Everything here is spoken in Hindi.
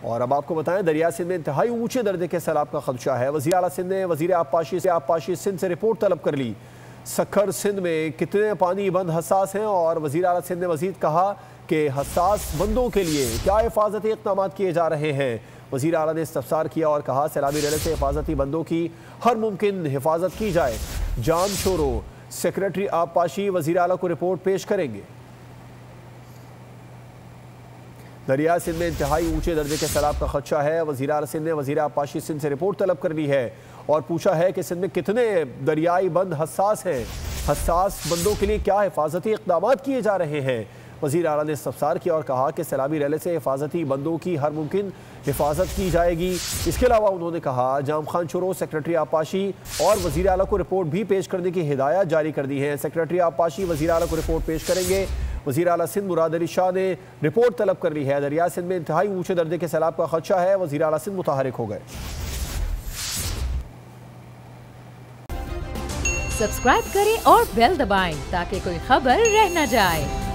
और अब आपको बताएं, दरिया सिंध में इंतहाई ऊंचे दर्जे के सैलाब का खदशा है। वज़ीर आला सिंध ने वज़ीर आबपाशी सिंध से रिपोर्ट तलब कर ली। सखर सिंध में कितने पानी बंद हसास हैं, और वज़ीर आला सिंध ने मजीद कहा कि हसास बंदों के लिए क्या हिफाजती इक़दाम किए जा रहे हैं। वज़ीर आला ने इस्तफसार किया और कहा, सैलाबी रेले से हिफाजती बंदों की हर मुमकिन हिफाजत की जाए। जाम शोरो सेक्रेटरी आबपाशी वज़ीर आला को रिपोर्ट पेश करेंगे। दरिया सिंध में इंतहाई ऊंचे दर्जे के सैलाब का खदशा है। वज़ीर आला सिंध ने वज़ीर आबपाशी सिंध से रिपोर्ट तलब कर ली है और पूछा है कि सिंध में कितने दरियाई बंद हसास हैं, हसास बंदों के लिए क्या हिफाजती इक़दाम किए जा रहे हैं। वज़ीर आला ने इस्तफसार किया और कहा कि सैलाबी रेले से हिफाजती बंदों की हर मुमकिन हिफाजत की जाएगी। इसके अलावा उन्होंने कहा, जाम खान शोरो सेक्रेटरी आबपाशी और वज़ीर आला को रिपोर्ट भी पेश करने की हिदायत जारी कर दी है। सेक्रेटरी आबपाशी वज़ीर आला को रिपोर्ट पेश करेंगे। वज़ीर आला सिंध मुराद अली शाह ने रिपोर्ट तलब कर ली है। दरिया सिंध में इंतहाई ऊंचे दर्जे के सैलाब का खदशा है। वज़ीर आला सिंध मुतहरिक हो गए। सब्सक्राइब करें और बेल दबाएं ताकि कोई खबर रह न जाए।